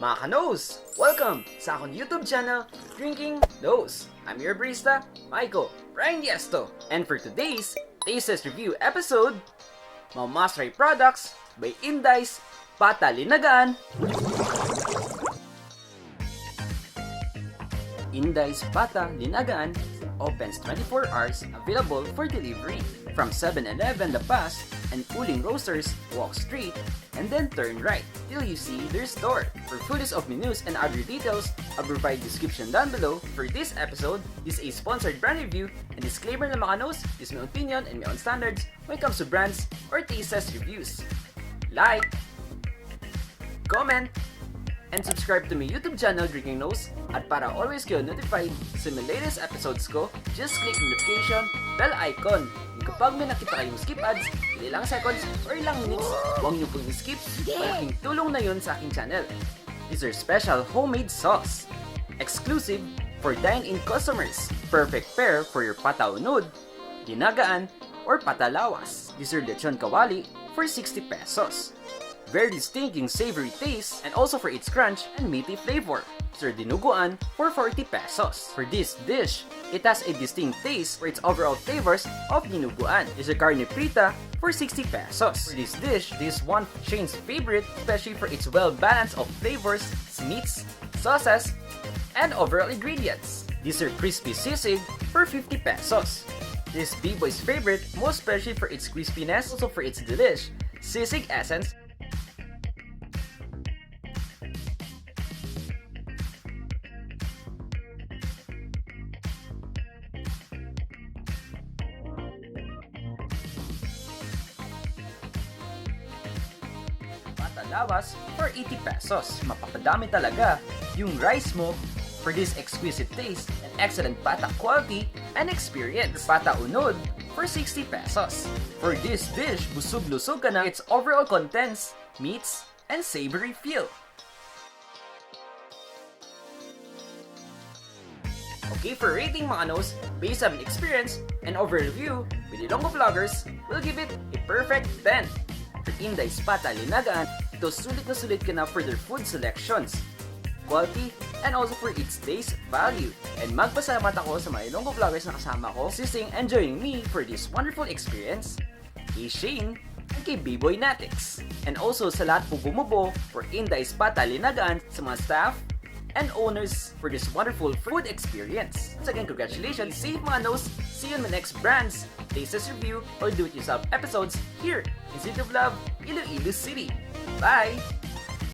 Mga ka-nose! Welcome sa akong YouTube channel, Drinking Nose. I'm your barista, Michael Grangja. And for today's Tastes Review episode, Mamastery Products by Inday's Pata Linaga-an. Inday's Pata Linaga-an opens 24 hours, available for delivery from 7-Eleven Lapaz and Uling Roasters. Walk straight and then turn right till you see their store. For fullest of menus and other details, I'll provide description down below. For this episode, this is a sponsored brand review and disclaimer na mga knows, is my opinion and my own standards when it comes to brands or tastes reviews. Like, comment, and subscribe to my YouTube channel, Drinking Nose. At para always kayo notified sa my latest episodes ko, just click the notification bell icon. And kapag may nakita kayong skip ads, ilang seconds or ilang minutes, huwag niyo pong skip. Malaking tulong na yun sa aking channel. These are special homemade sauce, exclusive for dine-in customers. Perfect pair for your pata unod, linagaan, or pata lawas. These are Letchon kawali for 60 pesos. Very distinctive savory taste and also for its crunch and meaty flavor. Sir Dinuguan for 40 pesos. For this dish, it has a distinct taste for its overall flavors of Dinuguan. Is a Karne preta for 60 pesos. For this dish, this is one of Shane's favorite, especially for its well balance of flavors, meats, sauces, and overall ingredients. These are crispy sisig for 50 pesos. This B-Boy's favorite, most especially for its crispiness, also for its delish, sisig essence. Lawas for 80 pesos. Mapapadami talaga yung rice mo for this exquisite taste and excellent pata quality and experience. Pata unod for 60 pesos. For this dish, busog-lusog ka na its overall contents, meats, and savory feel. Okay, for rating mga knows, based on experience and overview with Ilonggo vloggers, we'll give it a perfect 10. For Inday's Pata Linaga-an, ito sulit na sulit ka na for their food selections, quality, and also for its taste value. And magpasalamat ako sa mga Ilonggo vloggers na kasama ko, assisting and joining me for this wonderful experience, kay Shane and kay Baboy Natix. And also sa lahat po bumubo for Inday's Pata Linaga-an, sa mga staff and owners for this wonderful food experience. Once again, congratulations, safe mga knows. See you in the next brands, tastes review, or do-it-yourself episodes here in City of Love, Iloilo City. Bye!